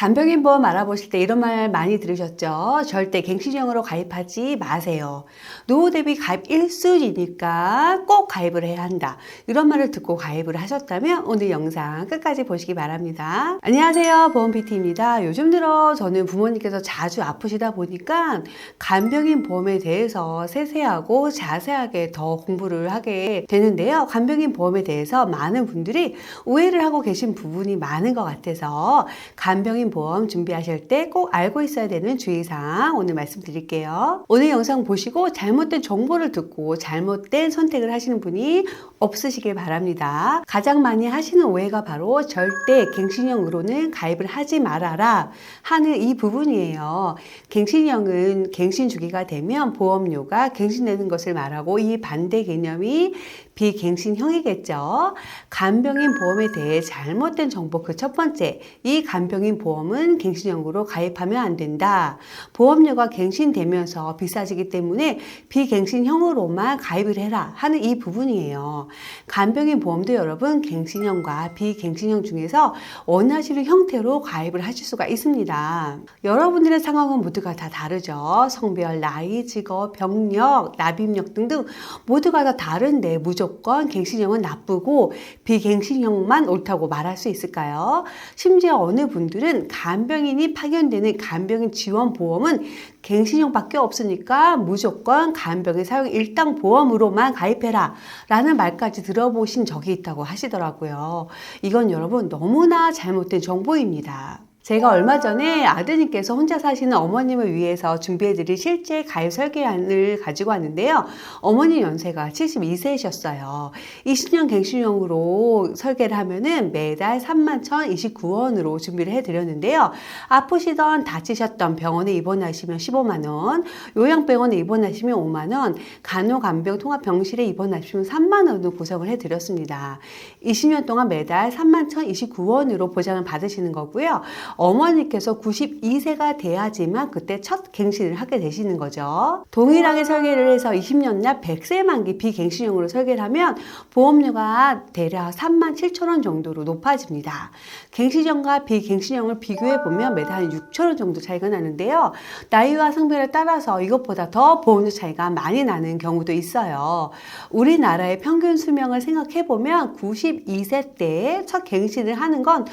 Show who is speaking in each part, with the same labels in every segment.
Speaker 1: 간병인 보험 알아보실 때 이런 말 많이 들으셨죠? 절대 갱신형으로 가입하지 마세요. 노후 대비 가입 1순위니까 꼭 가입을 해야 한다. 이런 말을 듣고 가입을 하셨다면 오늘 영상 끝까지 보시기 바랍니다. 안녕하세요. 보험 PT입니다. 요즘 들어 저는 부모님께서 자주 아프시다 보니까 간병인 보험에 대해서 세세하고 자세하게 더 공부를 하게 되는데요. 간병인 보험에 대해서 많은 분들이 오해를 하고 계신 부분이 많은 것 같아서 간병인 보험 준비하실 때 꼭 알고 있어야 되는 주의사항 오늘 말씀드릴게요. 오늘 영상 보시고 잘못된 정보를 듣고 잘못된 선택을 하시는 분이 없으시길 바랍니다. 가장 많이 하시는 오해가 바로 절대 갱신형으로는 가입을 하지 말아라 하는 이 부분이에요. 갱신형은 갱신 주기가 되면 보험료가 갱신되는 것을 말하고 이 반대 개념이 비갱신형이겠죠. 간병인 보험에 대해 잘못된 정보 그 첫 번째, 이 간병인 보험은 갱신형으로 가입하면 안 된다. 보험료가 갱신되면서 비싸지기 때문에 비갱신형으로만 가입을 해라 하는 이 부분이에요. 간병인 보험도 여러분 갱신형과 비갱신형 중에서 원하시는 형태로 가입을 하실 수가 있습니다. 여러분들의 상황은 모두가 다 다르죠. 성별, 나이, 직업, 병력, 납입력 등등 모두가 다 다른데 무조건 갱신형은 나쁘고 비갱신형만 옳다고 말할 수 있을까요? 심지어 어느 분들은 간병인이 파견되는 간병인 지원보험은 갱신형밖에 없으니까 무조건 간병인 사용 일당 보험으로만 가입해라 라는 말까지 들어보신 적이 있다고 하시더라고요. 이건 여러분 너무나 잘못된 정보입니다. 제가 얼마 전에 아드님께서 혼자 사시는 어머님을 위해서 준비해드릴 실제 가입 설계안을 가지고 왔는데요. 어머님 연세가 72세셨어요. 20년 갱신형으로 설계를 하면은 매달 31,029원으로 준비를 해드렸는데요. 아프시던 다치셨던 병원에 입원하시면 15만원, 요양병원에 입원하시면 5만원, 간호간병 통합병실에 입원하시면 3만원으로 구성을 해드렸습니다. 20년 동안 매달 31,029원으로 보장을 받으시는 거고요. 어머니께서 92세가 돼야지만 그때 첫 갱신을 하게 되시는 거죠. 동일하게 설계를 해서 20년 납 100세 만기 비갱신형으로 설계를 하면 보험료가 대략 37,000원 정도로 높아집니다. 갱신형과 비갱신형을 비교해보면 매달 한 6,000원 정도 차이가 나는데요. 나이와 성별에 따라서 이것보다 더 보험료 차이가 많이 나는 경우도 있어요. 우리나라의 평균 수명을 생각해보면 92세 때 첫 갱신을 하는 건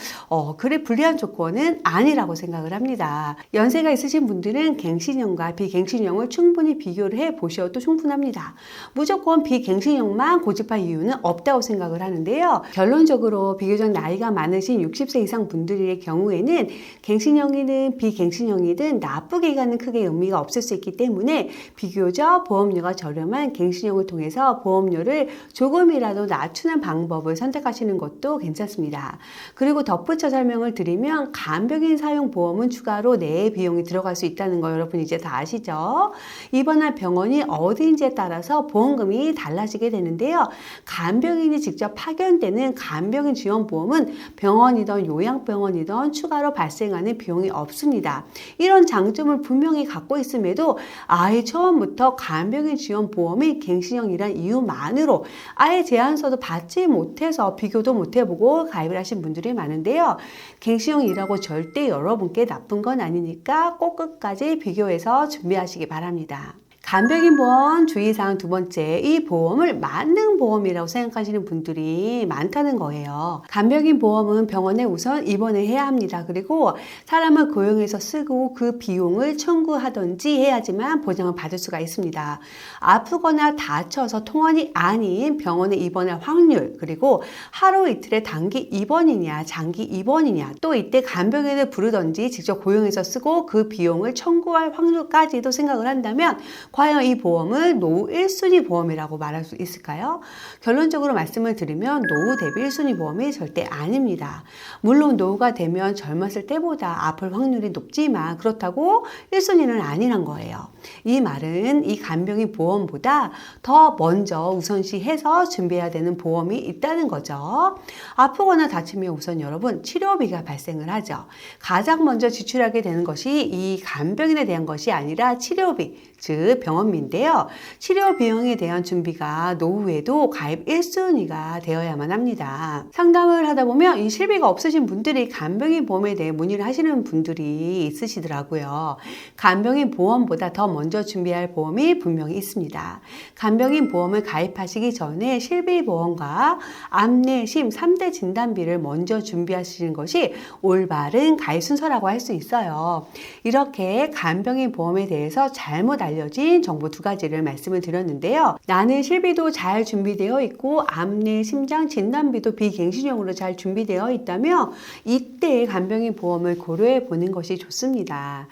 Speaker 1: 그리 불리한 조건은 아니라고 생각을 합니다. 연세가 있으신 분들은 갱신형과 비갱신형을 충분히 비교를 해 보셔도 충분합니다. 무조건 비갱신형만 고집할 이유는 없다고 생각을 하는데요. 결론적으로 비교적 나이가 많으신 60세 이상 분들의 경우에는 갱신형이든 비갱신형이든 나쁘게가는 크게 의미가 없을 수 있기 때문에 비교적 보험료가 저렴한 갱신형을 통해서 보험료를 조금이라도 낮추는 방법을 선택하시는 것도 괜찮습니다. 그리고 덧붙여 설명을 드리면 간병인 사용 보험은 추가로 내 비용이 들어갈 수 있다는 거 여러분 이제 다 아시죠? 입원할 병원이 어디인지에 따라서 보험금이 달라지게 되는데요. 간병인이 직접 파견되는 간병인 지원보험은 병원이든 요양병원이든 추가로 발생하는 비용이 없습니다. 이런 장점을 분명히 갖고 있음에도 아예 처음부터 간병인 지원보험이 갱신형이란 이유만으로 아예 제안서도 받지 못해서 비교도 못해보고 가입을 하신 분들이 많은데요. 갱신형이라고 절대 여러분께 나쁜 건 아니니까 꼭 끝까지 비교해서 준비하시기 바랍니다. 간병인 보험 주의사항 두 번째, 이 보험을 만능 보험이라고 생각하시는 분들이 많다는 거예요. 간병인 보험은 병원에 우선 입원을 해야 합니다. 그리고 사람을 고용해서 쓰고 그 비용을 청구하든지 해야지만 보장을 받을 수가 있습니다. 아프거나 다쳐서 통원이 아닌 병원에 입원할 확률, 그리고 하루 이틀의 단기 입원이냐 장기 입원이냐, 또 이때 간병인을 부르든지 직접 고용해서 쓰고 그 비용을 청구할 확률까지도 생각을 한다면 과연 이 보험은 노후 1순위 보험이라고 말할 수 있을까요? 결론적으로 말씀을 드리면 노후 대비 1순위 보험이 절대 아닙니다. 물론 노후가 되면 젊었을 때보다 아플 확률이 높지만 그렇다고 1순위는 아니란 거예요. 이 말은 이 간병인 보험보다 더 먼저 우선시해서 준비해야 되는 보험이 있다는 거죠. 아프거나 다치면 우선 여러분 치료비가 발생을 하죠. 가장 먼저 지출하게 되는 것이 이 간병인에 대한 것이 아니라 치료비, 즉 병원비인데요. 치료 비용에 대한 준비가 노후에도 가입 1순위가 되어야만 합니다. 상담을 하다 보면 이 실비가 없으신 분들이 간병인 보험에 대해 문의를 하시는 분들이 있으시더라고요. 간병인 보험보다 더 먼저 준비할 보험이 분명히 있습니다. 간병인 보험을 가입하시기 전에 실비보험과 암내심 3대 진단비를 먼저 준비하시는 것이 올바른 가입 순서라고 할 수 있어요. 이렇게 간병인 보험에 대해서 잘못 알려진 정보 두 가지를 말씀을 드렸는데요. 나는 실비도 잘 준비되어 있고 암내 심장 진단비도 비갱신형으로 잘 준비되어 있다며 이때 간병인 보험을 고려해 보는 것이 좋습니다.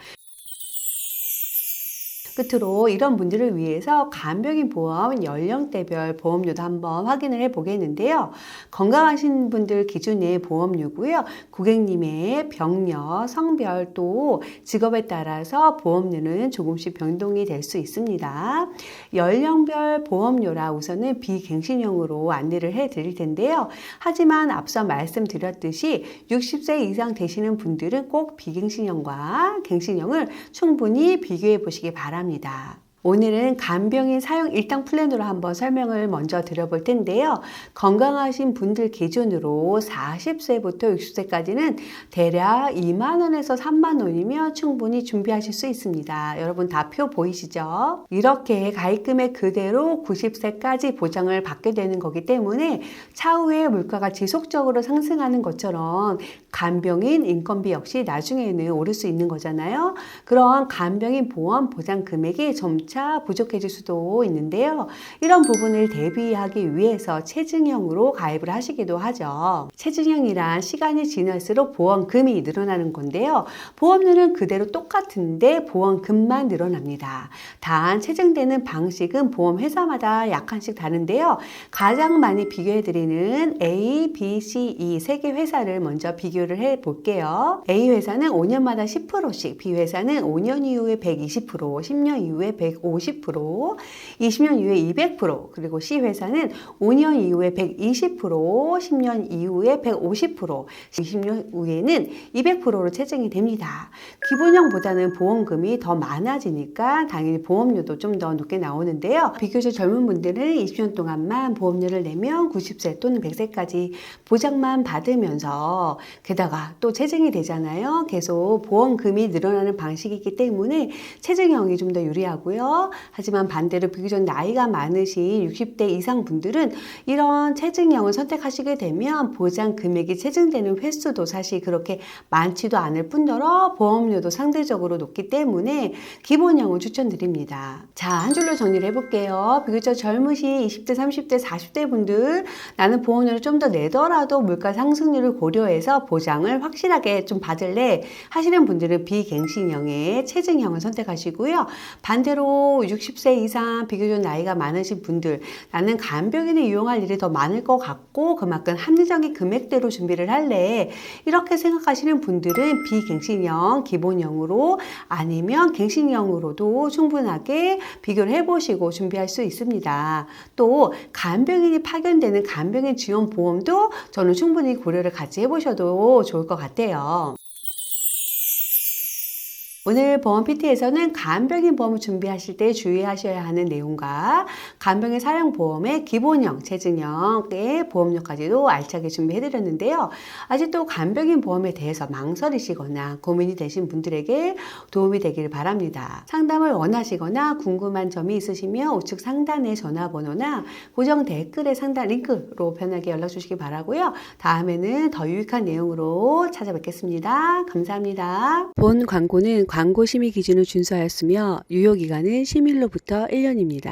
Speaker 1: 끝으로 이런 분들을 위해서 간병인 보험 연령대별 보험료도 한번 확인을 해 보겠는데요. 건강하신 분들 기준의 보험료고요. 고객님의 병력, 성별 또 직업에 따라서 보험료는 조금씩 변동이 될 수 있습니다. 연령별 보험료라 우선은 비갱신형으로 안내를 해 드릴 텐데요. 하지만 앞서 말씀드렸듯이 60세 이상 되시는 분들은 꼭 비갱신형과 갱신형을 충분히 비교해 보시기 바랍니다. 오늘은 간병인 사용 일당 플랜으로 한번 설명을 먼저 드려볼 텐데요. 건강하신 분들 기준으로 40세부터 60세까지는 대략 2만 원에서 3만 원이면 충분히 준비하실 수 있습니다. 여러분 다 표 보이시죠? 이렇게 가입금액 그대로 90세까지 보장을 받게 되는 거기 때문에 차후에 물가가 지속적으로 상승하는 것처럼 간병인 인건비 역시 나중에는 오를 수 있는 거잖아요. 그런 간병인 보험 보장 금액이 점차 부족해질 수도 있는데요. 이런 부분을 대비하기 위해서 체증형으로 가입을 하시기도 하죠. 체증형이란 시간이 지날수록 보험금이 늘어나는 건데요. 보험료는 그대로 똑같은데 보험금만 늘어납니다. 단 체증되는 방식은 보험회사마다 약간씩 다른데요. 가장 많이 비교해드리는 A, B, C, E 세 개 회사를 먼저 비교를 해볼게요. A 회사는 5년마다 10%씩, B 회사는 5년 이후에 120%, 10년 이후에 150%, 20년 이후에 200%, 그리고 C 회사는 5년 이후에 120%, 10년 이후에 150%, 20년 후에는 200%로 체증이 됩니다. 기본형보다는 보험금이 더 많아지니까 당연히 보험료도 좀 더 높게 나오는데요. 비교적 젊은 분들은 20년 동안만 보험료를 내면 90세 또는 100세까지 보장만 받으면서 게다가 또 체증이 되잖아요. 계속 보험금이 늘어나는 방식이기 때문에 체증형이 좀 더 유리하고요. 하지만 반대로 비교적 나이가 많으신 60대 이상 분들은 이런 체증형을 선택하시게 되면 보장 금액이 체증되는 횟수도 사실 그렇게 많지도 않을 뿐더러 보험료도 상대적으로 높기 때문에 기본형을 추천드립니다. 자, 한 줄로 정리를 해볼게요. 비교적 젊으신 20대, 30대, 40대 분들 나는 보험료를 좀 더 내더라도 물가 상승률을 고려해서 보장을 확실하게 좀 받을래 하시는 분들은 비갱신형의 체증형을 선택하시고요. 반대로 60세 이상 비교적 나이가 많으신 분들 나는 간병인을 이용할 일이 더 많을 것 같고 그만큼 합리적인 금액대로 준비를 할래 이렇게 생각하시는 분들은 비갱신형 기본형으로 아니면 갱신형으로도 충분하게 비교를 해보시고 준비할 수 있습니다. 또 간병인이 파견되는 간병인 지원 보험도 저는 충분히 고려를 같이 해보셔도 좋을 것 같아요. 오늘 보험 PT에서는 간병인 보험을 준비하실 때 주의하셔야 하는 내용과 간병인 사용 보험의 기본형, 체증형의 보험료까지도 알차게 준비해드렸는데요. 아직도 간병인 보험에 대해서 망설이시거나 고민이 되신 분들에게 도움이 되길 바랍니다. 상담을 원하시거나 궁금한 점이 있으시면 우측 상단의 전화번호나 고정 댓글의 상단 링크로 편하게 연락 주시기 바라고요. 다음에는 더 유익한 내용으로 찾아뵙겠습니다. 감사합니다. 본 광고는 광고 심의 기준을 준수하였으며 유효기간은 심의일로부터 1년입니다.